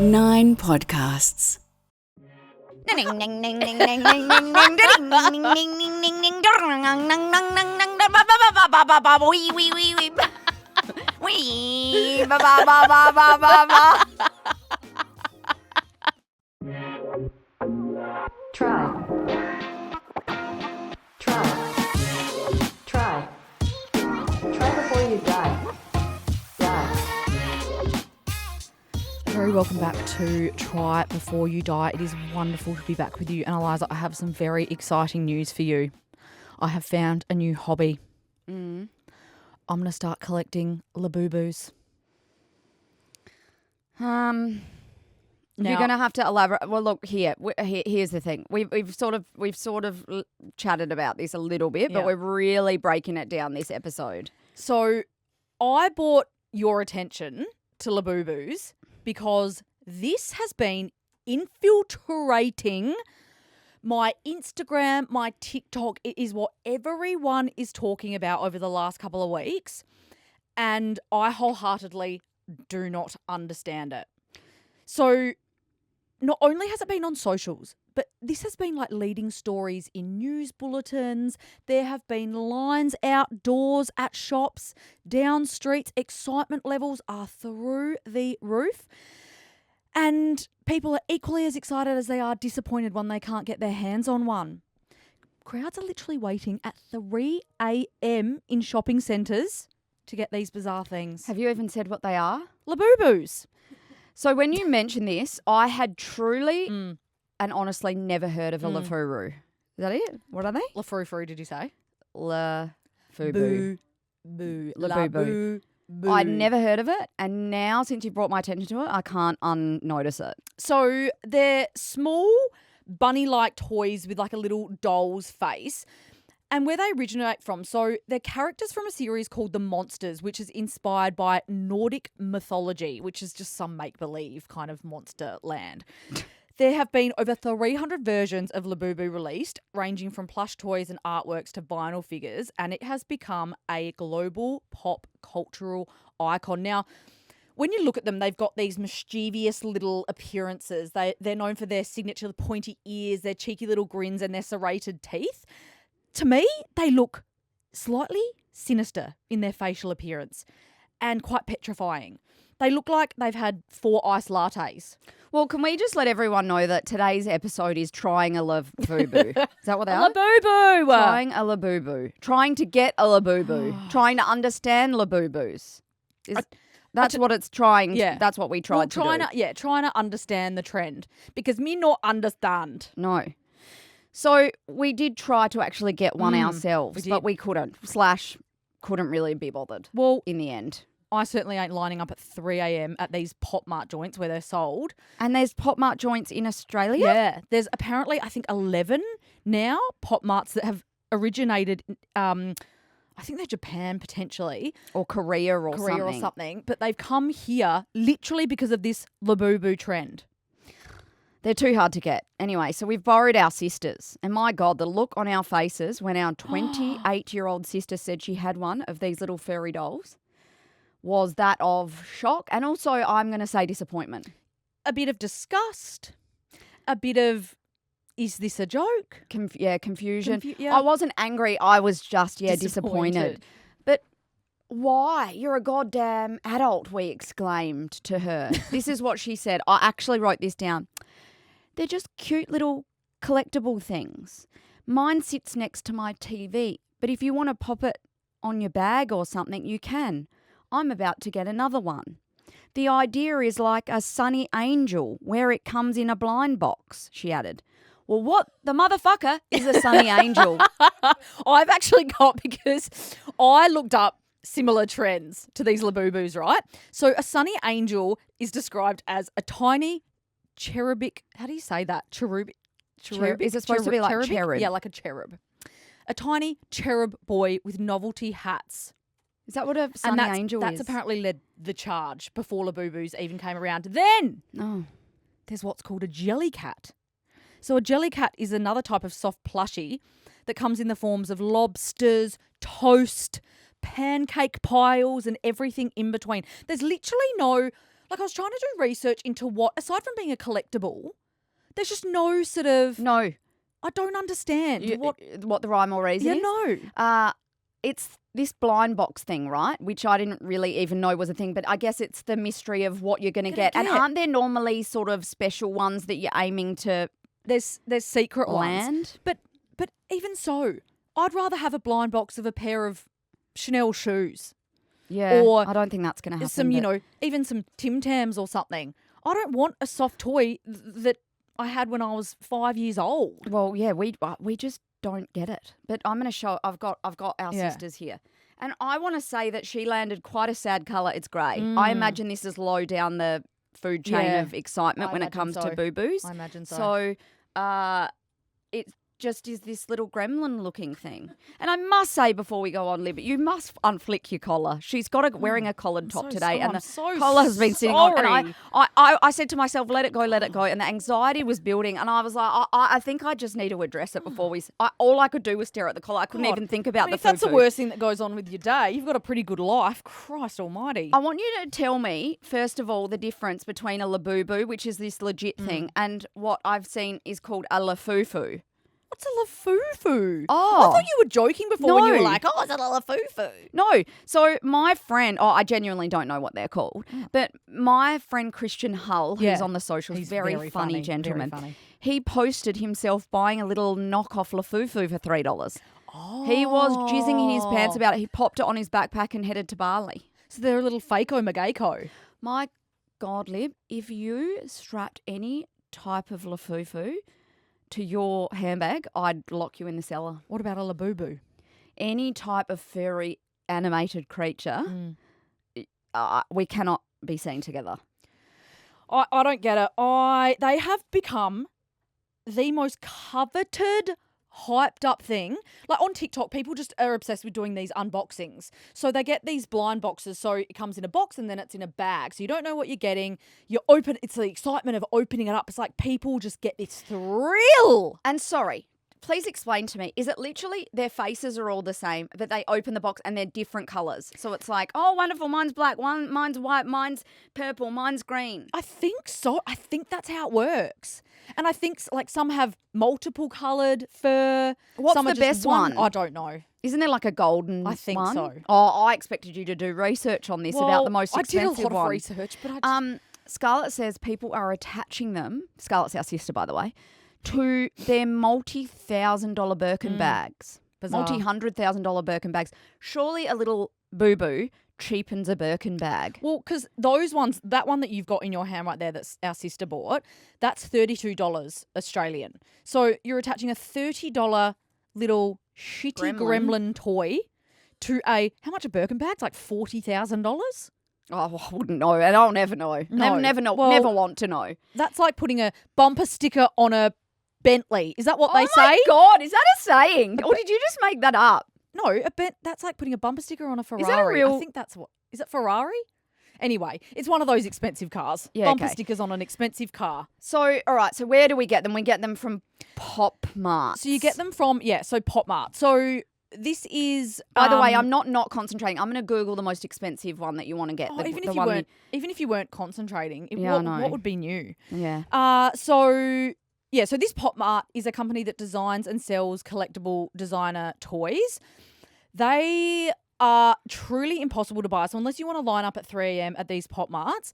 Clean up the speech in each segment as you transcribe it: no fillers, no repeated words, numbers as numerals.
9 podcasts. Try before you die. Very welcome back to Try Before You Die. It is wonderful to be back with you. And Eliza, I have some very exciting news for you. I have found a new hobby. I'm going to start collecting Labubus. You're going to have to elaborate. Well, look here. Here's the thing. We've sort of chatted about this a little bit, but we're really breaking it down this episode. So I brought your attention to Labubus because this has been infiltrating my Instagram, my TikTok. It is what everyone is talking about over the last couple of weeks, and I wholeheartedly do not understand it. So not only has it been on socials, but this has been like leading stories in news bulletins. There have been lines outdoors at shops, down streets. Excitement levels are through the roof. And people are equally as excited as they are disappointed when they can't get their hands on one. Crowds are literally waiting at 3 a.m. in shopping centres to get these bizarre things. Have you even said what they are? Labubus. So when you mentioned this, I had truly and honestly never heard of a Lafuru. Is that it? What are they? Lafru, did you say? Lafubu. Boo. Labubu. I'd never heard of it, and now since you brought my attention to it, I can't unnotice it. So they're small bunny-like toys with like a little doll's face. And where they originate from, so they're characters from a series called The Monsters, which is inspired by Nordic mythology, which is just some make-believe kind of monster land. There have been over 300 versions of Labubu released, ranging from plush toys and artworks to vinyl figures, and it has become a global pop cultural icon. Now, when you look at them, they've got these mischievous little appearances. They're known for their signature pointy ears, their cheeky little grins, and their serrated teeth. To me, they look slightly sinister in their facial appearance and quite petrifying. They look like they've had 4 iced lattes. Well, can we just let everyone know that today's episode is trying a Labubu? Is that what they are? Labubu! Trying a Labubu. Trying to get a Labubu. Trying to understand Labubus. That's what it's trying. Yeah. That's what we tried to do. Trying to understand the trend because me not understand. No. So we did try to actually get one ourselves, but we couldn't. Couldn't really be bothered. Well, in the end. I certainly ain't lining up at 3 a.m. at these Pop Mart joints where they're sold. And there's Pop Mart joints in Australia? Yeah. There's apparently, I think, 11 now Pop Marts that have originated, I think they're Japan potentially. Or Korea or something. But they've come here literally because of this Labubu trend. They're too hard to get. Anyway, so we've borrowed our sisters. And my God, the look on our faces when our 28-year-old sister said she had one of these little furry dolls was that of shock and also, I'm going to say, disappointment. A bit of disgust. A bit of, is this a joke? Confusion. I wasn't angry. I was just, disappointed. But why? You're a goddamn adult, we exclaimed to her. This is what she said. I actually wrote this down. They're just cute little collectible things. Mine sits next to my TV, but if you want to pop it on your bag or something, you can. I'm about to get another one. The idea is like a sunny angel where it comes in a blind box, she added. Well, what the motherfucker is a sunny angel? I've actually got, because I looked up similar trends to these Labubus, right? So a sunny angel is described as a tiny cherubic, how do you say that? Cherubic? Is it supposed to be like cherub? Yeah, like a cherub. A tiny cherub boy with novelty hats. Is that what a sunny angel is? That's apparently led the charge before Labubus even came around. Then there's what's called a jellycat. So a jellycat is another type of soft plushie that comes in the forms of lobsters, toast, pancake piles and everything in between. There's literally no Like I was trying to do research into what, aside from being a collectible, there's just no sort of. No. I don't understand what the rhyme or reason is. No. It's this blind box thing, right? Which I didn't really even know was a thing, but I guess it's the mystery of what you're going to get. And aren't there normally sort of special ones that you're aiming to There's secret land? ones. But even so, I'd rather have a blind box of a pair of Chanel shoes. Yeah, or I don't think that's going to happen. Some, even some Tim Tams or something. I don't want a soft toy that I had when I was 5 years old. Well, yeah, we just don't get it. But I'm going to show. I've got our sisters here, and I want to say that she landed quite a sad colour. It's grey. I imagine this is low down the food chain of excitement when it comes to boo-boos. I imagine so. So, it just is this little gremlin-looking thing. And I must say before we go on, Lib, you must unflick your collar. She's got wearing a collared top today, and the collar has been sitting on. And I said to myself, let it go, and the anxiety was building, and I was like, I think I just need to address it before we. All I could do was stare at the collar. I couldn't even think about if that's the worst thing that goes on with your day, you've got a pretty good life. Christ Almighty! I want you to tell me first of all the difference between a Labubu, which is this legit thing, and what I've seen is called a Lafufu. What's a lafufu? Oh. I thought you were joking before when you were like, oh, is it a lafufu? No. So my friend, I genuinely don't know what they're called, but my friend Christian Hull, who's on the socials, he's very funny gentleman, very funny. He posted himself buying a little knockoff lafufu for $3. Oh. He was jizzing his pants about it. He popped it on his backpack and headed to Bali. So they're a little fako magako. My God, Lib, if you strapped any type of lafufu to your handbag, I'd lock you in the cellar. What about a Labubu? Any type of furry animated creature, we cannot be seen together. I don't get it. They have become the most coveted, hyped up thing. Like on TikTok, people just are obsessed with doing these unboxings. So they get these blind boxes. So it comes in a box and then it's in a bag. So you don't know what you're getting. You open, it's the excitement of opening it up. It's like people just get this thrill. And sorry, please explain to me, is it literally their faces are all the same, but they open the box and they're different colours? So it's like, oh, wonderful, mine's black, mine's white, mine's purple, mine's green. I think so. I think that's how it works. And I think like some have multiple coloured fur. What's some the best one? I don't know. Isn't there like a golden one? I think so. Oh, I expected you to do research on this about the most expensive one. I did a lot of research, but Scarlett says people are attaching them, Scarlett's our sister, by the way, to their multi-$1,000 Birkin bags. Bizarre. Multi-$100,000 Birkin bags. Surely a little boo-boo cheapens a Birkin bag. Well, because those ones, that one that you've got in your hand right there that's our sister bought, that's $32 Australian. So you're attaching a $30 little shitty gremlin toy to how much a Birkin bag's? Like $40,000? Oh, I wouldn't know, and I'll never know. Never know. Well, never want to know. That's like putting a bumper sticker on a Bentley. Is that what they say? Oh my God, is that a saying? Or did you just make that up? No, that's like putting a bumper sticker on a Ferrari. Is that a real? I think that's what. Is it Ferrari? Anyway, it's one of those expensive cars. Yeah, bumper stickers on an expensive car. So, all right. So where do we get them? We get them from Pop Mart. So you get them from Pop Mart. So this is. By the way, I'm not concentrating. I'm going to Google the most expensive one that you want to get. Even if you weren't concentrating, what would be new? Yeah. So this Pop Mart is a company that designs and sells collectible designer toys. They are truly impossible to buy. So unless you want to line up at 3 a.m. at these Pop Marts,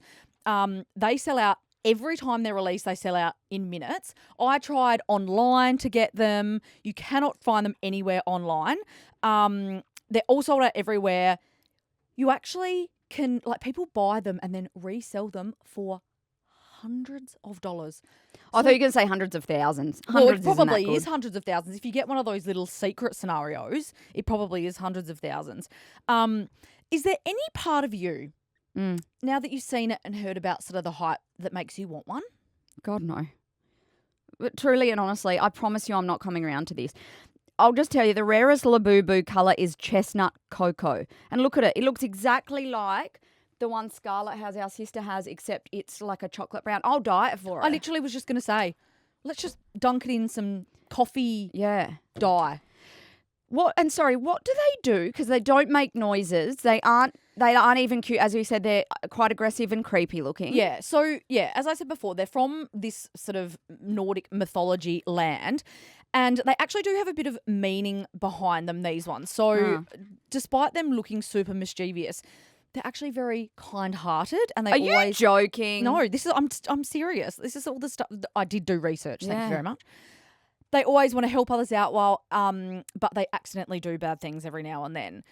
they sell out every time they're released. They sell out in minutes. I tried online to get them. You cannot find them anywhere online. They're all sold out everywhere. You actually can, people buy them and then resell them for hundreds of dollars. I thought you were going to say hundreds of thousands. It probably is hundreds of thousands. If you get one of those little secret scenarios, it probably is hundreds of thousands. Is there any part of you, now that you've seen it and heard about sort of the hype, that makes you want one? God, no. But truly and honestly, I promise you I'm not coming around to this. I'll just tell you, the rarest Labubu colour is chestnut cocoa. And look at it. It looks exactly like the one Scarlett has, our sister has, except it's like a chocolate brown. I'll dye it for her. I literally was just going to say, let's just dunk it in some coffee dye. What do they do? Because they don't make noises. They aren't They aren't even cute. As we said, they're quite aggressive and creepy looking. Yeah. So, yeah, as I said before, they're from this sort of Nordic mythology land. And they actually do have a bit of meaning behind them, these ones. So despite them looking super mischievous, they're actually very kind-hearted, and they Are you joking? No, this is I'm serious. This is all the stuff I did do research. Thank you very much. They always want to help others out but they accidentally do bad things every now and then.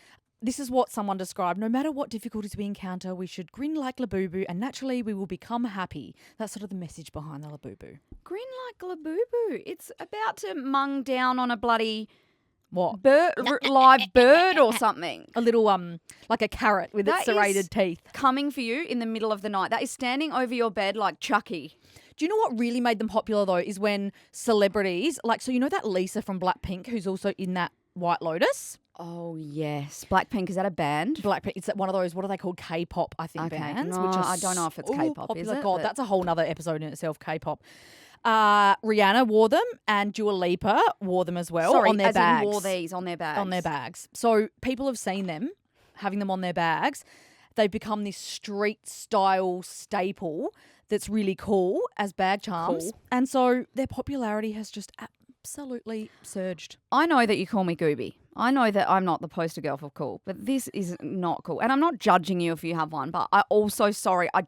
This is what someone described. No matter what difficulties we encounter, we should grin like Labubu, and naturally we will become happy. That's sort of the message behind the Labubu. Grin like Labubu. It's about to mung down on a bloody what live bird or something. A little like a carrot with its serrated teeth. Coming for you in the middle of the night. That is standing over your bed like Chucky. Do you know what really made them popular though? Is when celebrities so you know that Lisa from Blackpink who's also in that White Lotus. Oh, yes. Blackpink, is that a band? Blackpink, it's one of those, what are they called? K-pop, I think, bands. No, which are I don't know if it's K-pop, popular. is it? God, that's a whole nother episode in itself, K-pop. Rihanna wore them and Dua Lipa wore them as well on their bags. Wore these on their bags. On their bags. So people have seen them, having them on their bags. They've become this street-style staple that's really cool as bag charms. Cool. And so their popularity has just absolutely surged. I know that you call me Gooby. I know that I'm not the poster girl for cool, but this is not cool. And I'm not judging you if you have one, but I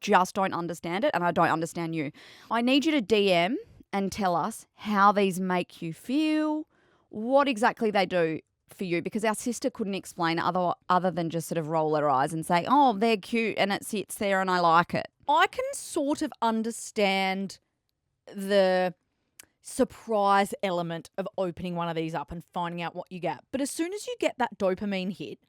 just don't understand it, and I don't understand you. I need you to DM and tell us how these make you feel, what exactly they do for you, because our sister couldn't explain other than just sort of roll her eyes and say, oh, they're cute and it sits there and I like it. I can sort of understand the surprise element of opening one of these up and finding out what you get. But as soon as you get that dopamine hit,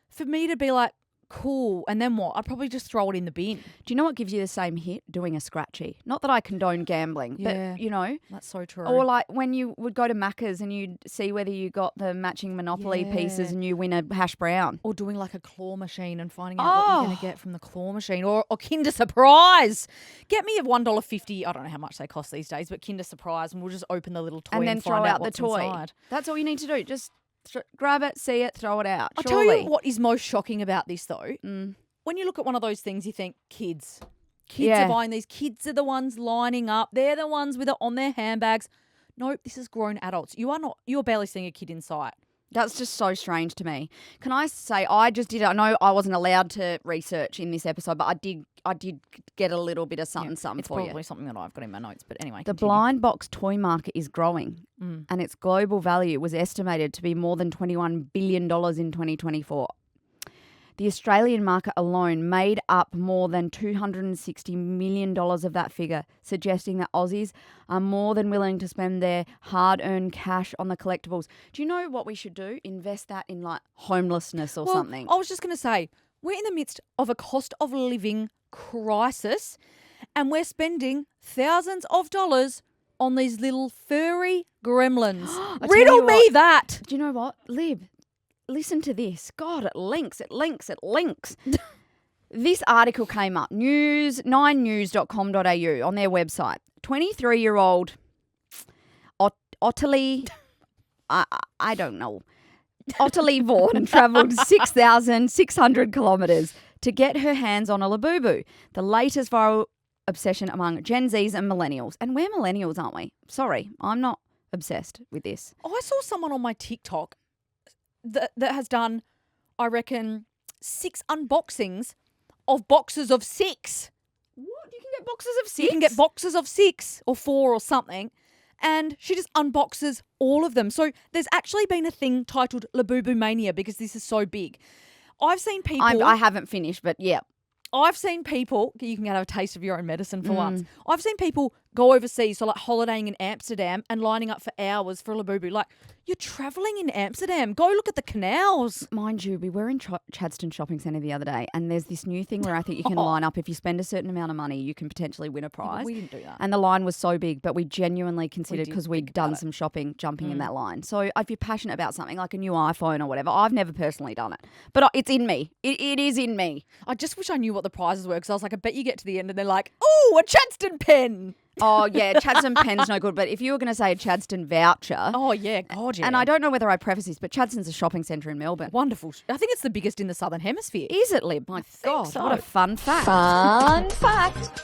for me to be like, cool, and then what? I'd probably just throw it in the bin. Do you know what gives you the same hit? Doing a scratchy. Not that I condone gambling, but you know. That's so true. Or like when you would go to Macca's and you'd see whether you got the matching Monopoly pieces and you win a hash brown. Or doing like a claw machine and finding out what you're going to get from the claw machine. Or Kinder Surprise. Get me a $1.50. I don't know how much they cost these days, but Kinder Surprise, and we'll just open the little toy and then find throw out out what's the toy. Inside. That's all you need to do. Just grab it, see it, throw it out. I'll tell you what is most shocking about this though. When you look at one of those things, you think kids. Kids are buying these. Kids are the ones lining up. They're the ones with it on their handbags. Nope, this is grown adults. You're barely seeing a kid in sight. That's just so strange to me. Can I say I just did? I know I wasn't allowed to research in this episode, but I did get a little bit of something for you. It's probably something that I've got in my notes, but anyway. The blind box toy market is growing, and its global value was estimated to be more than $21 billion in 2024. The Australian market alone made up more than $260 million of that figure, suggesting that Aussies are more than willing to spend their hard-earned cash on the collectibles. Do you know what we should do? Invest that in like homelessness or something. I was just going to say, we're in the midst of a cost of living crisis and we're spending thousands of dollars on these little furry gremlins. Riddle me that. Do you know what? Lib, listen to this. God, it links. This article came up, 9news.com.au on their website. 23-year-old Ottilie, I don't know, Ottilie Vaughan travelled 6,600 kilometres to get her hands on a Labubu, the latest viral obsession among Gen Zs and millennials. And we're millennials, aren't we? Sorry, I'm not obsessed with this. I saw someone on my TikTok that has done, I reckon, 6 unboxings of boxes of 6. What? You can get boxes of 6? You can get boxes of 6 or 4 or something. And she just unboxes all of them. So there's actually been a thing titled Labubu Mania because this is so big. I've seen people... I haven't finished, but yeah. I've seen people... You can have a taste of your own medicine for once. I've seen people go overseas, so like holidaying in Amsterdam and lining up for hours for a Labubu. Like, you're travelling in Amsterdam. Go look at the canals. Mind you, we were in Chadstone Shopping Centre the other day and there's this new thing where I think you can line up. If you spend a certain amount of money, you can potentially win a prize. Yeah, we didn't do that. And the line was so big, but we genuinely considered, because we'd done some shopping, jumping in that line. So if you're passionate about something like a new iPhone or whatever, I've never personally done it. But it's in me. It is in me. I just wish I knew what the prizes were because I was like, I bet you get to the end and they're like, oh, a Chadstone pen. Oh, yeah, Chadstone pen's no good. But if you were going to say a Chadstone voucher. Oh, yeah, God, yeah. And I don't know whether I preface this, but Chadstone's a shopping centre in Melbourne. Wonderful. I think it's the biggest in the Southern Hemisphere. Is it, Lib? My God, so. what a fun fact. Fun fact.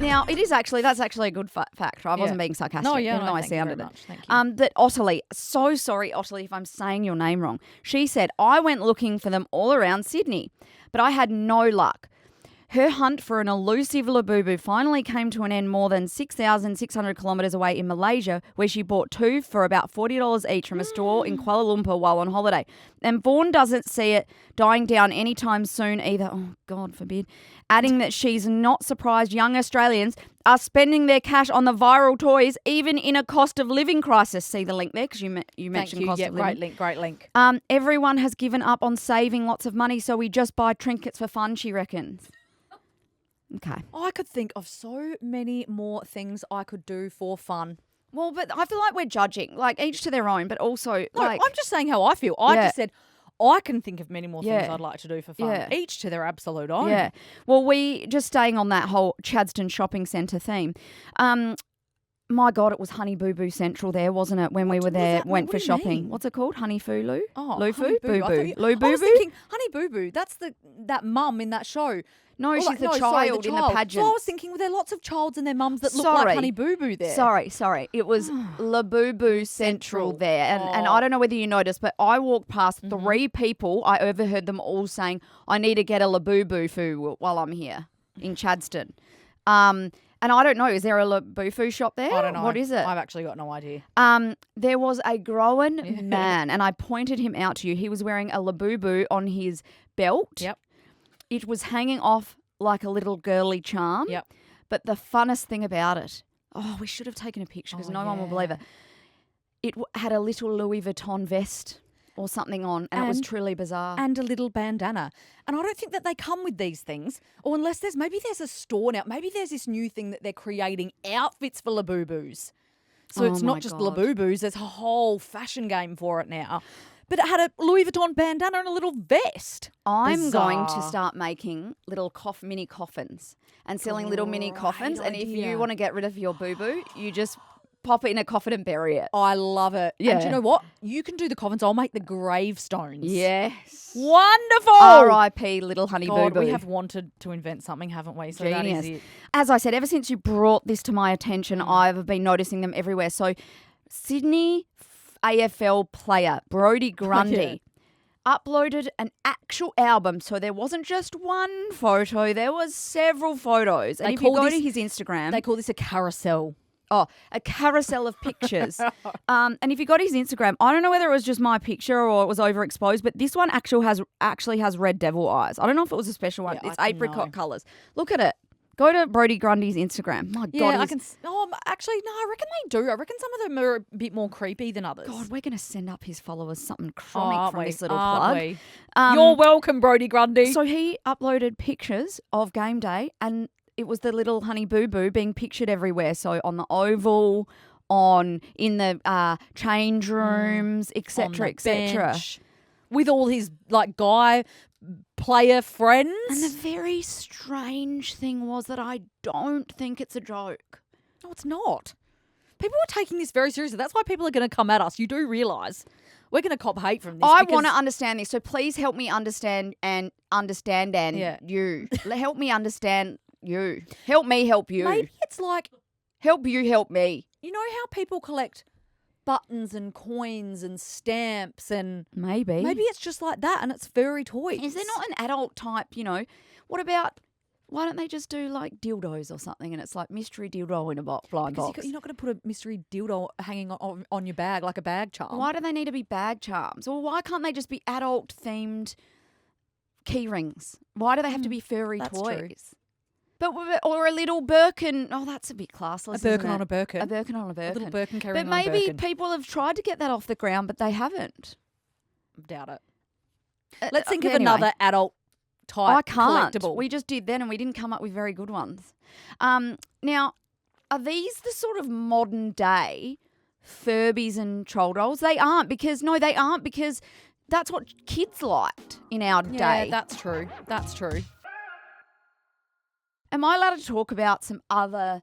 Now, that's actually a good fact. I wasn't being sarcastic, No, yeah, even though I thank you sounded very it. much. Thank you. That Ottilie, so sorry, Ottilie, if I'm saying your name wrong. She said, I went looking for them all around Sydney, but I had no luck. Her hunt for an elusive Labubu finally came to an end more than 6,600 kilometres away in Malaysia, where she bought two for about $40 each from a store in Kuala Lumpur while on holiday. And Vaughan doesn't see it dying down anytime soon either. Oh, God forbid. Adding that she's not surprised young Australians are spending their cash on the viral toys, even in a cost of living crisis. See the link there, because you mentioned cost of living. Great link. Everyone has given up on saving lots of money, so we just buy trinkets for fun, she reckons. Okay. I could think of so many more things I could do for fun. Well, but I feel like we're judging, like each to their own, but also No, like I'm just saying how I feel. I just said I can think of many more things Yeah. I'd like to do for fun. Yeah. Each to their absolute own. yeah. Well, we just staying on that whole Chadstone shopping centre theme. My God, it was Honey Boo Boo Central there, wasn't it? When we were there, went what for do you shopping. mean? What's it called? Honey Foo Loo? Oh, Loo Honey Foo? Boo I Boo. thought you- Lou Boo I was Boo? thinking Honey Boo Boo. That's that mum in that show. No, she's the child sorry, in the pageant. So I was thinking, well, there are lots of childs and their mums that look like Honey Boo Boo there. Sorry. It was Labubu Central there. And I don't know whether you noticed, but I walked past 3 people. I overheard them all saying, I need to get a Labubu foo while I'm here in Chadstone. And I don't know, is there a Labubu shop there? I don't know. What is it? I've actually got no idea. There was a grown man, and I pointed him out to you. He was wearing a Labubu on his belt. Yep. It was hanging off like a little girly charm. Yep. But the funnest thing about it, we should have taken a picture because no one will believe it. It had a little Louis Vuitton vest or something on, and it was truly bizarre. And a little bandana. And I don't think that they come with these things, or unless maybe there's a store now. Maybe there's this new thing that they're creating outfits for Labubus. So it's not just Labubus. There's a whole fashion game for it now. But it had a Louis Vuitton bandana and a little vest. I'm going to start making little mini coffins and selling little mini coffins. And if you want to get rid of your boo-boo, you just pop it in a coffin and bury it. I love it. Yeah. And do you know what? You can do the coffins. I'll make the gravestones. Yes. Wonderful. R.I.P. little honey God, boo-boo. we have wanted to invent something, haven't we? So Genius. that is it. As I said, ever since you brought this to my attention, I've been noticing them everywhere. So Sydney AFL player Brodie Grundy uploaded an actual album. So there wasn't just one photo, there was several photos. And if you go to his Instagram... They call this a carousel. Oh, a carousel of pictures. And if you go to his Instagram, I don't know whether it was just my picture or it was overexposed, but this one actually has red devil eyes. I don't know if it was a special one. Yeah, it's apricot colours. Look at it. Go to Brodie Grundy's Instagram. My God. I can. Actually, no, I reckon they do. I reckon some of them are a bit more creepy than others. God, we're going to send up his followers something chronic from this little plug. You're welcome, Brodie Grundy. So he uploaded pictures of game day and it was the little honey boo-boo being pictured everywhere. So on the oval, in the change rooms, etc., etc. With all his guy player friends. And the very strange thing was that I don't think it's a joke. No, it's not. People are taking this very seriously. That's why people are going to come at us. You do realise we're going to cop hate from this. I want to understand this. So please help me understand you. Help me understand you. Help me help you. Maybe it's like... Help you help me. You know how people collect buttons and coins and stamps and... Maybe it's just like that and it's furry toys. Is there not an adult type, what about... Why don't they just do dildos or something and it's like mystery dildo in a blind box? You're not going to put a mystery dildo hanging on your bag like a bag charm. Why do they need to be bag charms? Or why can't they just be adult themed key rings? Why do they have to be furry toys? True. Or a little Birkin. Oh, that's a bit classless. A Birkin on a Birkin. A Birkin on a Birkin. A little Birkin carrying But on a Birkin. maybe people have tried to get that off the ground, but they haven't. Doubt it. Let's think of anyway. another adult type I can't. collectible. We just did then and we didn't come up with very good ones. Now, are these the sort of modern day Furbies and troll dolls? They aren't because that's what kids liked in our day. Yeah, that's true. That's true. Am I allowed to talk about some other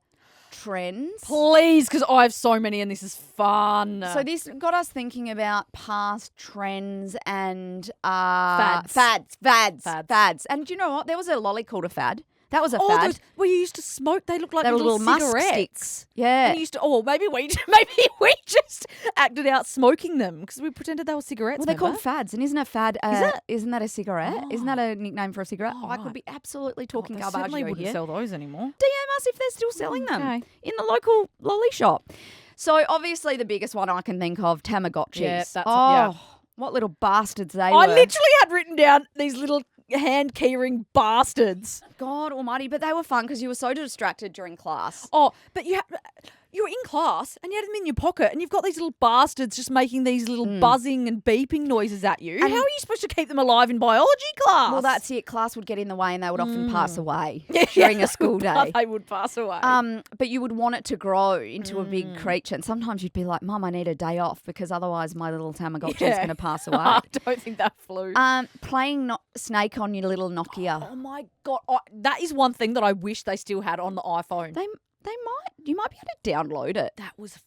trends. Please, because I have so many and this is fun. So this got us thinking about past trends and Fads. Fads. And do you know what? There was a lolly called a fad. That was a fad. Those where you used to smoke, they looked like They were little musk cigarettes. sticks. Yeah. And you used to, maybe we just acted out smoking them because we pretended they were cigarettes. Well, they're called fads, and isn't a fad? Isn't that a cigarette? Oh. Isn't that a nickname for a cigarette? Oh, I could right. be absolutely talking They garbage certainly wouldn't here. sell those anymore. DM us if they're still selling them Okay. in the local lolly shop. So obviously the biggest one I can think of, Tamagotchis. Yeah, that's oh, what little bastards they were. I literally had written down these little hand keyring bastards. God almighty, but they were fun because you were so distracted during class. Oh, but you were in class and you had them in your pocket and you've got these little bastards just making these little buzzing and beeping noises at you. And how are you supposed to keep them alive in biology class? Well, that's it. Class would get in the way and they would often pass away during a school day. They would pass away. But you would want it to grow into a big creature. And sometimes you'd be like, Mum, I need a day off because otherwise my little Tamagotchi is going to pass away. I don't think that flew. Playing Snake on your little Nokia. Oh my God. That is one thing that I wish they still had on the iPhone. You might be able to download it. That was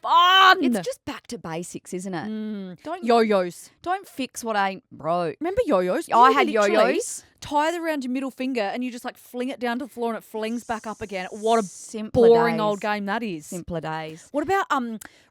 fun. It's just back to basics, isn't it? Yo-yos. Don't fix what ain't broke. Remember yo-yos? I You had literally yo-yos. Tie them around your middle finger and you just like fling it down to the floor and it flings back up again. What a Simpler boring days. old game that is. Simpler days. What about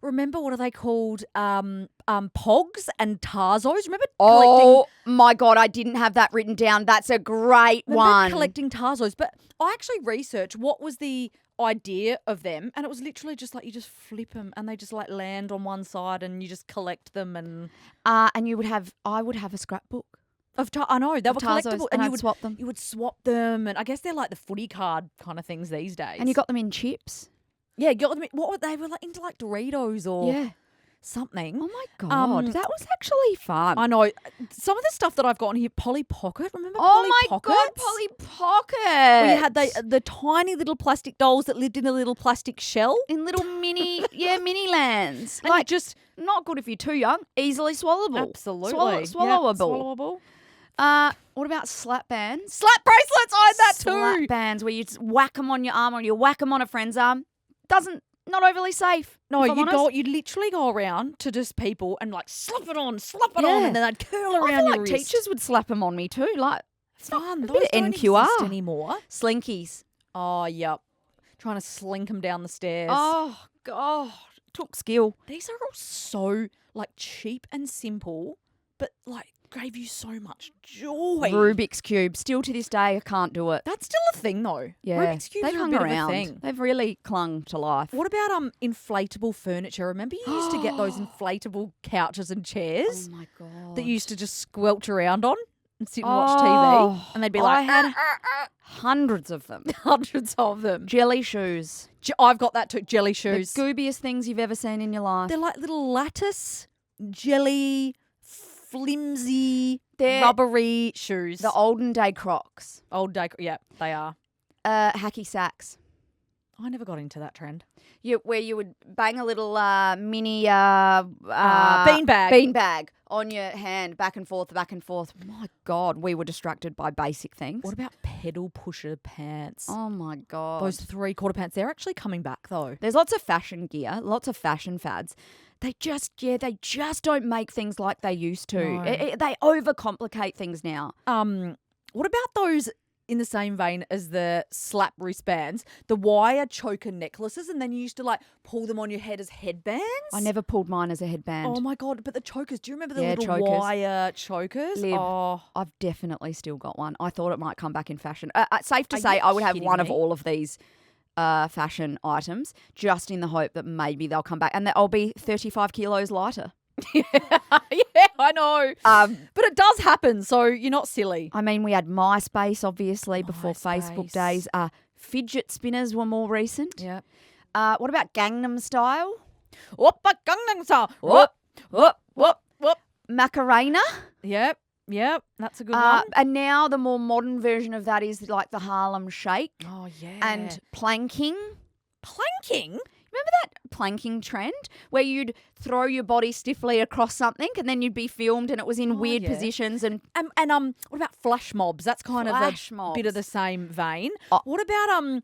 remember what are they called? Pogs and Tarzos. Remember Oh my God, I didn't have that written down. That's a great one. collecting Tarzos? But I actually researched what was the idea of them, and it was literally just like you just flip them and they just like land on one side and you just collect them and I would have a scrapbook. I know they were Tarzos, collectible, and you I'd would swap them. You would swap them, and I guess they're like the footy card kind of things these days. And you got them in chips. yeah, you got them. What were they? Were like into like Doritos or something. Oh my God, that was actually fun. I know some of the stuff that I've got on here. Polly Pocket, remember? Oh Polly my Pockets? God, Polly Pocket. Where you had the tiny little plastic dolls that lived in a little plastic shell. in little mini lands. And Like, just not good if you're too young. Easily swallowable. absolutely Swallowable. Swallowable. What about slap bands? Slap bracelets. I had that Slap too. bands where you just whack them on your arm or you whack them on a friend's arm. Not overly safe. No, if I'm honest. you'd literally go around to just people and like slap it on, Yeah. and then they'd curl I around feel your like wrist. teachers would slap them on me too. Like, Fun. a Those bit of don't NQR. exist anymore. Slinkies. Oh, yep. Trying to slink them down the stairs. Oh, God. Took skill. These are all so like cheap and simple, but like gave you so much joy. Rubik's Cube. Still to this day, I can't do it. That's still a thing though. Yeah. Rubik's Cubes They've are a hung bit around. of a thing. They've really clung to life. What about inflatable furniture? Remember you used to get those inflatable couches and chairs Oh, my God. that you used to just squelch around on and sit and watch TV, Oh, and they'd be I like had hundreds of them. hundreds of them. Jelly shoes. I've got that too. Jelly shoes. The goobiest things you've ever seen in your life. They're like little lattice, jelly, flimsy, They're rubbery shoes. the olden day Crocs. Old day. Yeah, they are. Hacky sacks. I never got into that trend. Where you would bang a little mini Beanbag. beanbag on your hand, back and forth, back and forth. My God, we were distracted by basic things. What about pedal pusher pants? Oh my God. Those 3/4 pants. They're actually coming back though. There's lots of fashion gear, lots of fashion fads. They just don't make things like they used to. No. They overcomplicate things now. What about those in the same vein as the slap wristbands, the wire choker necklaces, and then you used to like pull them on your head as headbands? I never pulled mine as a headband. Oh my God, but the chokers, do you remember the Yeah, little chokers. wire chokers? Liv, Oh, I've definitely still got one. I thought it might come back in fashion. Safe to Are say, you I would have kidding one of me? all of these fashion items just in the hope that maybe they'll come back and that I'll be 35 kilos lighter. yeah, I know. But it does happen, so you're not silly. I mean, we had MySpace, obviously, before Facebook MySpace. days. Fidget spinners were more recent. Yeah. What about Gangnam Style? Whoop, Gangnam Style. Whoop, whoop, whoop, whoop. Macarena. Yep, that's a good one. And now the more modern version of that is like the Harlem Shake Oh, yeah. and planking. planking? Remember that planking trend where you'd throw your body stiffly across something and then you'd be filmed and it was in weird yeah. positions and And what about flash mobs? That's kind Flash of a mobs. bit of the same vein. Oh. What about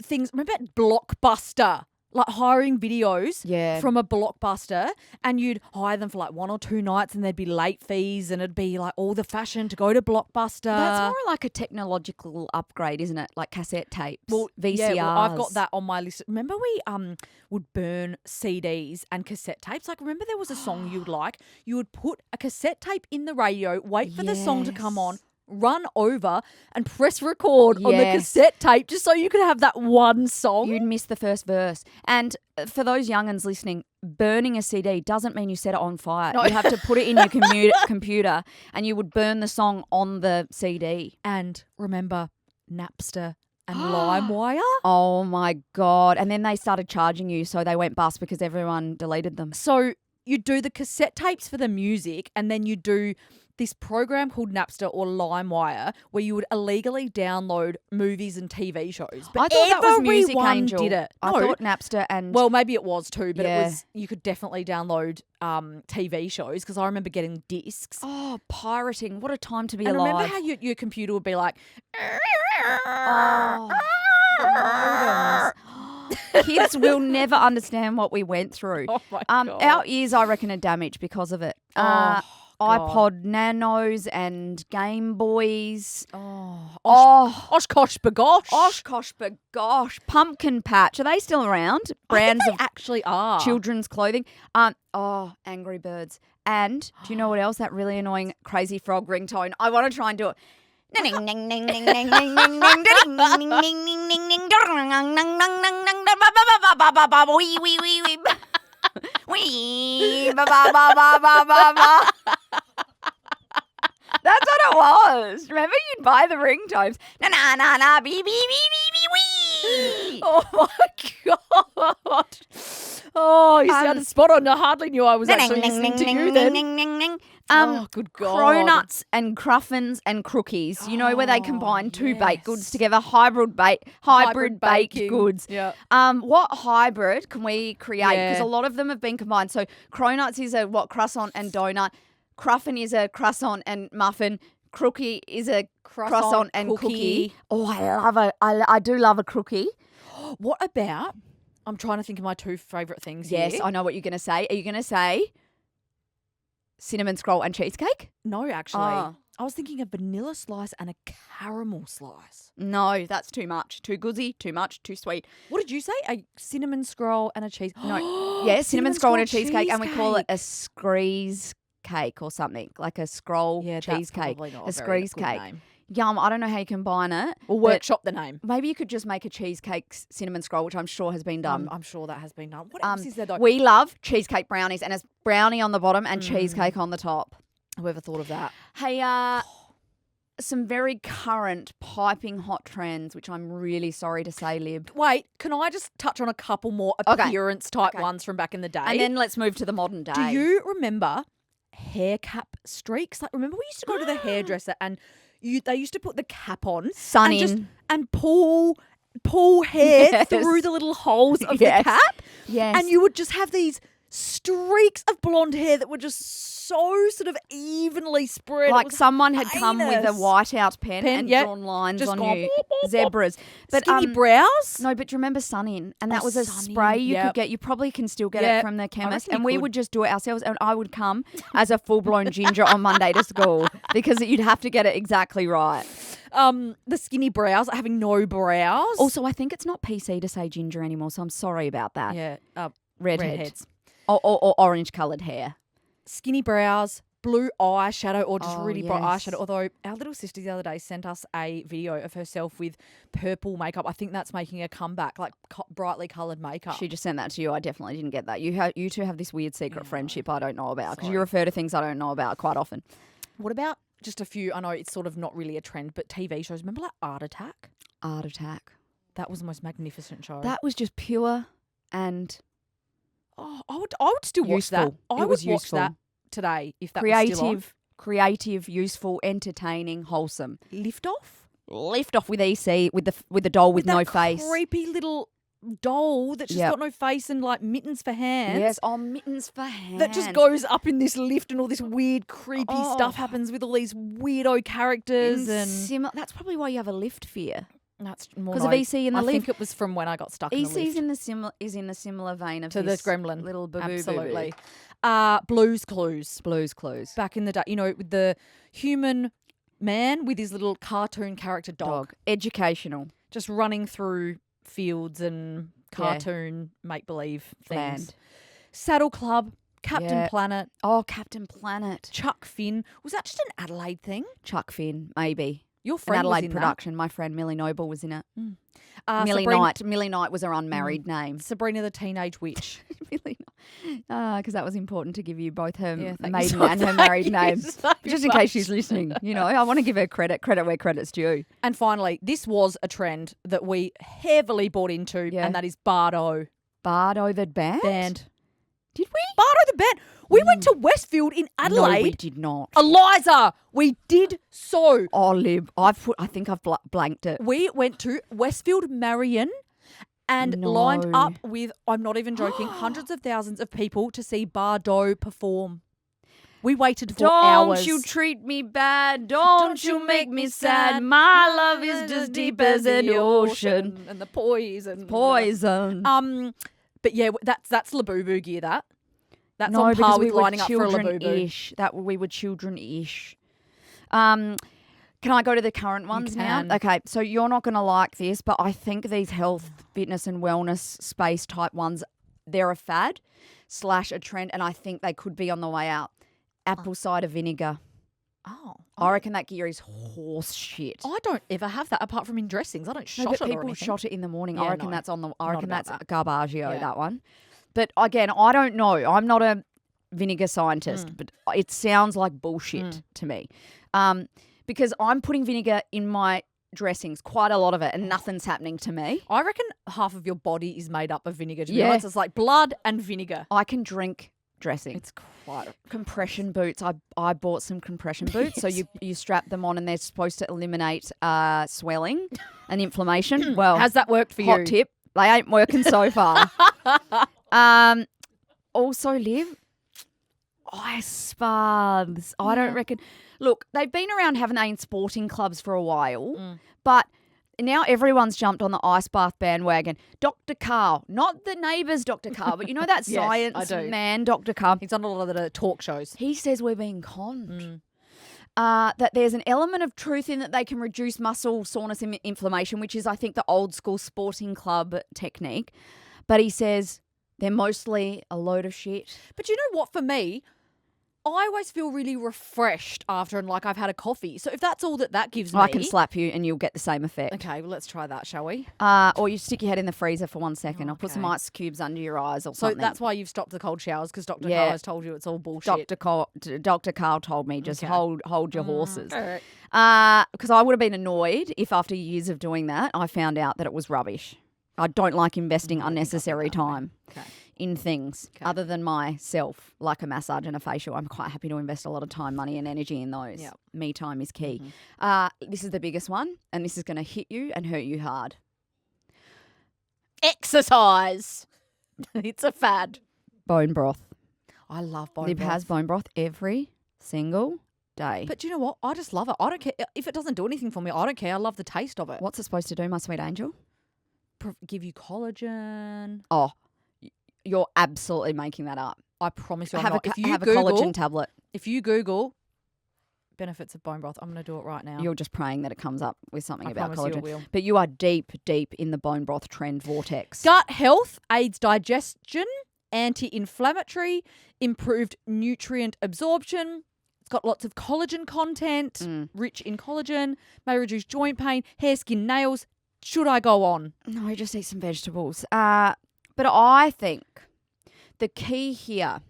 things. Remember Blockbuster? Like hiring videos Yeah. from a Blockbuster, and you'd hire them for like 1 or 2 nights, and there'd be late fees, and it'd be like all the fashion to go to Blockbuster. That's more like a technological upgrade, isn't it? Like cassette tapes, Well, VCRs. yeah, well, I've got that on my list. Remember we would burn CDs and cassette tapes? Like, remember there was a song you would like? You would put a cassette tape in the radio, wait for the song to come on, run over and press record on the cassette tape just so you could have that one song. You'd miss the first verse. And for those young'uns listening, burning a CD doesn't mean you set it on fire. No. You have to put it in your computer and you would burn the song on the CD. And remember Napster and LimeWire? Oh my God. And then they started charging you, so they went bust because everyone deleted them. So you do the cassette tapes for the music, and then you do this program called Napster or LimeWire where you would illegally download movies and TV shows. But I thought that was Music everyone Angel. did it. I No. thought Napster and... Well, maybe it was too, but Yeah. it was. You could definitely download TV shows because I remember getting discs. Oh, pirating. What a time to be And alive. remember how your computer would be like, Oh, the modems. Kids will never understand what we went through. oh my God. Our ears, I reckon, are damaged because of it. God. iPod Nanos and Game Boys. Oshkosh bagosh. Oshkosh bagosh. Pumpkin Patch. Are they still around? Brands I think of they actually are. children's clothing. Angry Birds. And do you know what else? That really annoying Crazy Frog ringtone. I want to try and do it. That's what it was. Remember, you'd buy the ringtones. Na na na na bee bee bee bee bee wee. Oh my God. Oh, you sounded spot on. I hardly knew I was actually listening to you then. Oh, good God. Cronuts and cruffins and crookies. You know where they combine two baked goods together. Hybrid baked baking. goods. Yeah. What hybrid can we create? Because Yeah. a lot of them have been combined. So cronuts is a croissant and donut. Cruffin is a croissant and muffin. Crookie is a croissant and cookie. Oh, I do love a crookie. What about, I'm trying to think of my 2 favourite things Yes, here. I know what you're going to say. Are you going to say cinnamon scroll and cheesecake? No, actually. Oh. I was thinking a vanilla slice and a caramel slice. No, that's too much. Too goodsy, too much, too sweet. What did you say? A cinnamon scroll and a cheese? No, yeah, cinnamon scroll and a cheesecake, and we call it a screeze cake or something, like a scroll cheesecake, probably not a a very screeze good cake. name. Yum, I don't know how you combine it. We'll but workshop the name. Maybe you could just make a cheesecake cinnamon scroll, which I'm sure has been done. I'm sure that has been done. What else is there though? We love cheesecake brownies, and it's brownie on the bottom and cheesecake on the top. Whoever thought of that? Hey, some very current piping hot trends, which I'm really sorry to say, Lib. Wait, can I just touch on a couple more Okay. appearance type ones from back in the day? And then let's move to the modern day. do you remember hair cap streaks? Like, remember we used to go to the hairdresser and they used to put the cap on Sun and in. and pull hair Yes. through the little holes of Yes. the cap. Yes. And you would just have these streaks of blonde hair that were just so sort of evenly spread. It like was someone had come with a heinous. whiteout pen and yep. drawn lines Just on gone you. boop, boop, boop. Zebras. But Skinny brows. No, but do you remember Sun In? And that Oh, was a Sun In, spray you yep. could get. You probably can still get Yep. it from the chemist. reckon you And we could. would just do it ourselves. And I would come as a full-blown ginger on Monday to school because you'd have to get it exactly right. The skinny brows, like having no brows. Also, I think it's not PC to say ginger anymore, so I'm sorry about that. yeah, Redhead. redheads. Or orange-coloured hair. Skinny brows, blue eyeshadow, or just Oh, really bright yes. eyeshadow. Although our little sister the other day sent us a video of herself with purple makeup. I think that's making a comeback, like brightly coloured makeup. She just sent that to you. I definitely didn't get that. You two have this weird secret friendship I don't know about because you refer to things I don't know about quite often. What about just a few? I know it's sort of not really a trend, but TV shows. Remember like Art Attack? Art Attack. That was the most magnificent show. That was just pure and I would still watch useful. that. I It would was watch useful. that today if that was still on. creative, useful, entertaining, wholesome. Lift Off? Lift off with EC with the doll with no that face. creepy little doll that's just Yep. got no face and like mittens for hands. Yes, mittens for hands. That just goes up in this lift and all this weird, creepy Oh. stuff happens with all these weirdo characters and That's probably why you have a lift fear. That's more because of EC in the I lift. think it was from when I got stuck in the EC's lift. is in the similar vein of To this the gremlin. little boo-boo. Absolutely. Blue's Clues. Blue's Clues. Back in the day, with the human man with his little cartoon character dog. Educational. Just running through fields and cartoon make-believe things. Land. Saddle Club, Captain Planet. Oh, Captain Planet. Chuck Finn. Was that just an Adelaide thing? Chuck Finn, maybe. Your An friend Adelaide was in production. My friend Millie Noble was in it. that. Millie Knight. Millie Knight was her unmarried name. Sabrina the Teenage Witch. Millie Knight. Because that was important to give you both her Yeah, thank maiden you. and her Thank married you names. so Just in much. case she's listening. I want to give her credit where credit's due. And finally, this was a trend that we heavily bought into, and that is BARDOT. BARDOT the band? Did we? BARDOT the band. We went to Westfield in Adelaide. No, we did not. Eliza, we did so. Oh, Lib, I think I've blanked it. We went to Westfield Marion and No. lined up with, I'm not even joking, hundreds of thousands of people to see BARDOT perform. We waited for hours. Don't you treat me bad. Don't you make me sad. My love is just deep as an ocean. And the poison. Poison. But yeah, that's Labubu gear, that. That's No, on because par we with were lining up for a Labubu. children-ish. We were children-ish. Can I go to the current ones now? can. Okay, so you're not going to like this, but I think these health, fitness and wellness space type ones, they're a fad / a trend, and I think they could be on the way out. Apple cider vinegar. Oh. I reckon that gear is horse shit. I don't ever have that apart from in dressings. I don't No, shot but it or people anything. shot it in the morning. Yeah, I reckon no, that's on the. I not reckon about that's that. garbaggio. Yeah. That one. But again, I don't know. I'm not a vinegar scientist, but it sounds like bullshit to me. Because I'm putting vinegar in my dressings, quite a lot of it, and nothing's happening to me. I reckon half of your body is made up of vinegar. To be Yeah. honest, it's like blood and vinegar. I can drink dressing. It's quite. Compression boots. I bought some compression boots. So you strap them on and they're supposed to eliminate swelling and inflammation. Well, Has that worked for you? hot tip. They ain't working so far. Also, Liv, ice baths. I don't reckon. Look, they've been around, haven't they, in sporting clubs for a while, but now everyone's jumped on the ice bath bandwagon. Dr. Carl, not the neighbour's Dr. Carl, but you know that Yes, I science do. man, Dr. Carl. He's on a lot of the talk shows. He says we're being conned. That there's an element of truth in that they can reduce muscle soreness and inflammation, which is, I think, the old school sporting club technique. But he says they're mostly a load of shit. But you know what? For me, I always feel really refreshed after and like I've had a coffee. So if that's all that gives me, I can slap you and you'll get the same effect. Okay, well let's try that, shall we? Or you stick your head in the freezer for 1 second. I'll put some Okay. ice cubes under your eyes or So something. that's why you've stopped the cold showers because Dr. Yeah. Carl has told you it's all bullshit. Dr. Carl told me just Okay. hold your horses. All right. Because I would have been annoyed if after years of doing that, I found out that it was rubbish. I don't like investing unnecessary time Okay. in things other than myself, like a massage and a facial. I'm quite happy to invest a lot of time, money and energy in those. Yep. Me time is key. This is the biggest one, and this is going to hit you and hurt you hard. Exercise. It's a fad. Bone broth. I love bone Lib broth. has bone broth every single day. But do you know what? I just love it. I don't care. If it doesn't do anything for me, I don't care. I love the taste of it. What's it supposed to do, my sweet angel? Give you collagen. Oh, you're absolutely making that up. I promise you I'm Have not. a If you have a Google, collagen tablet. if you Google benefits of bone broth, I'm going to do it right now. You're just praying that it comes up with something I about promise you collagen. it will. But you are deep in the bone broth trend vortex. Gut health aids digestion, anti-inflammatory, improved nutrient absorption. It's got lots of collagen content, rich in collagen, may reduce joint pain, hair, skin, nails. Should I go on? No, just eat some vegetables. But I think the key here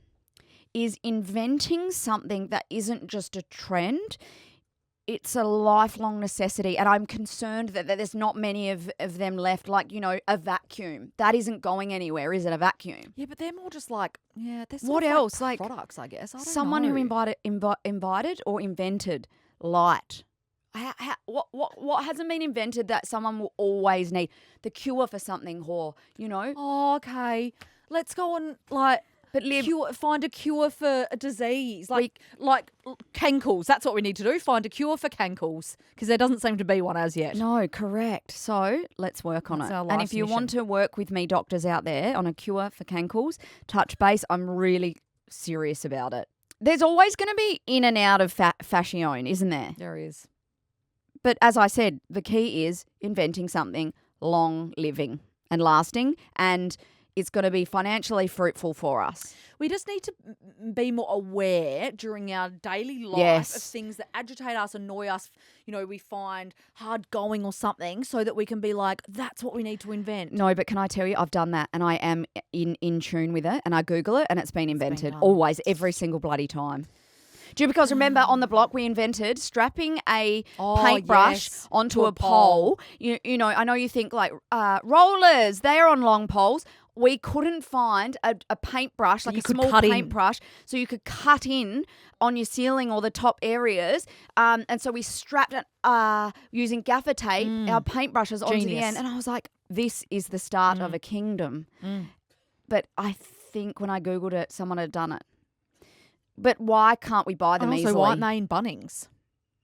is inventing something that isn't just a trend. It's a lifelong necessity. And I'm concerned that there's not many of them left. Like, a vacuum. That isn't going anywhere, is it? A vacuum. Yeah, but they're more just like, there's What else? Like products, I guess. I don't Someone know. who invited or invented light. What hasn't been invented that someone will always need? The cure for something, or. Oh, okay. Let's go on, like, But find a cure for a disease like cankles. That's what we need to do. Find a cure for cankles because there doesn't seem to be one as yet. No, correct. So let's work on it. And if you want to work with me, doctors out there, on a cure for cankles, touch base. I'm really serious about it. There's always going to be in and out of fashion, isn't there? There is. But as I said, the key is inventing something long living and lasting, and it's going to be financially fruitful for us. We just need to be more aware during our daily life of things that agitate us, annoy us, we find hard going or something, so that we can be like, that's what we need to invent. No, but can I tell you, I've done that and I am in tune with it, and I Google it and it's been invented always, every single bloody time. Because remember, on the block, we invented strapping a paintbrush onto a pole. I know you think like rollers, they're on long poles. We couldn't find a paintbrush, like a small paintbrush, so you could cut in on your ceiling or the top areas. And so we strapped it using gaffer tape, our paintbrushes onto the end. And I was like, this is the start of a kingdom. But I think when I Googled it, someone had done it. But why can't we buy them easily? So why aren't they in Bunnings?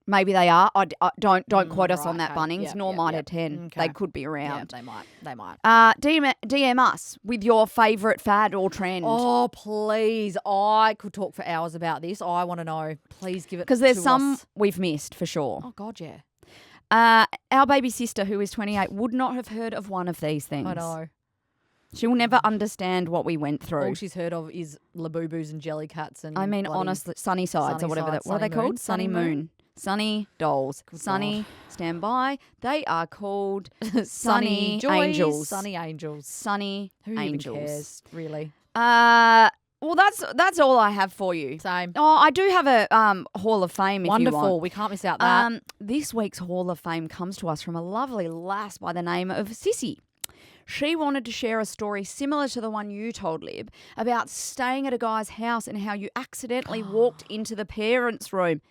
Maybe they are. Don't quote us on that, Bunnings, nor might a 10. Okay. They could be around. Yeah, they might. DM us with your favourite fad or trend. Oh, please. I could talk for hours about this. I want to know. Please give it to us. Because there's some we've missed for sure. Oh, God, yeah. Our baby sister, who is 28, would not have heard of one of these things. I know. She will never understand what we went through. All she's heard of is Labubus and Jellycats and honestly, sunny sides or whatever. What are they called? Sunny moon. Sunny dolls. Good Sunny, God. Stand by. They are called Sunny Angels. Sunny Angels. Sunny Who Angels. Even cares, really? Well, that's all I have for you. Same. Oh, I do have a Hall of Fame if Wonderful. you want. We can't miss out that. This week's Hall of Fame comes to us from a lovely lass by the name of Sissy. She wanted to share a story similar to the one you told, Lib, about staying at a guy's house and how you accidentally walked into the parents' room.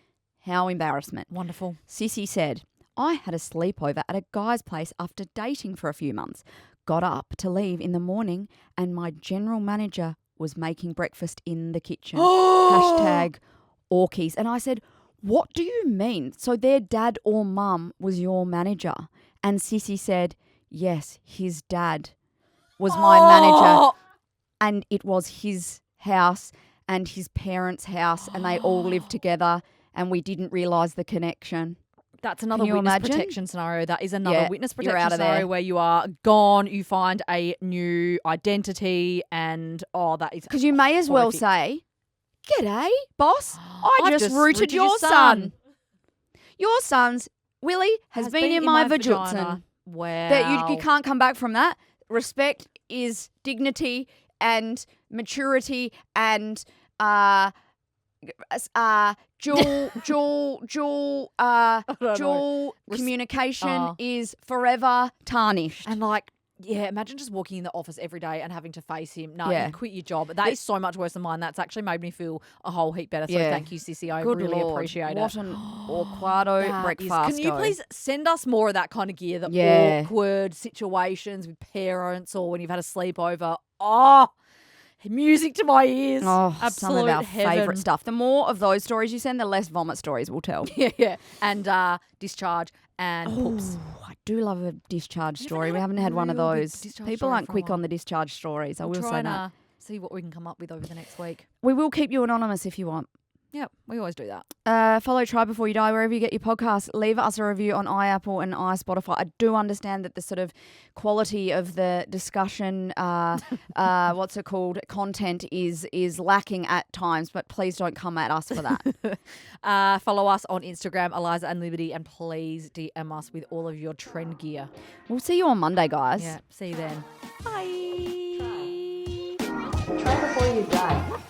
How embarrassment. Wonderful. Sissy said, I had a sleepover at a guy's place after dating for a few months. Got up to leave in the morning and my general manager was making breakfast in the kitchen. Hashtag Orkies. And I said, what do you mean? So their dad or mum was your manager? And Sissy said, yes, his dad was my manager, and it was his house and his parents' house, and they all lived together, and we didn't realise the connection. That's another witness protection scenario. That is another witness protection scenario where you are gone, you find a new identity, and that is because you may as well say, "G'day, boss. I just rooted your son. Your son's Willie has been in my vagina." Wow. That you can't come back from that. Respect is dignity and maturity and dual communication is forever tarnished. And imagine just walking in the office every day and having to face him. No, you quit your job. That is so much worse than mine. That's actually made me feel a whole heap better. So thank you, Sissy. I really appreciate it. What an awkwado breakfast. Can you please send us more of that kind of gear, the awkward situations with parents or when you've had a sleepover? Oh, music to my ears. Oh, absolute some of our heaven. favourite stuff. The more of those stories you send, the less vomit stories we'll tell. Yeah. And discharge and poops. I do love a discharge story. We haven't had one of those. People aren't quick on the discharge stories. I will say that. See what we can come up with over the next week. We will keep you anonymous if you want. Yeah, we always do that. Follow Try Before You Die wherever you get your podcasts. Leave us a review on iApple and iSpotify. I do understand that the sort of quality of the discussion, content is lacking at times, but please don't come at us for that. Follow us on Instagram, Eliza and Liberty, and please DM us with all of your trend gear. We'll see you on Monday, guys. Yeah, see you then. Bye. Try Before You Die.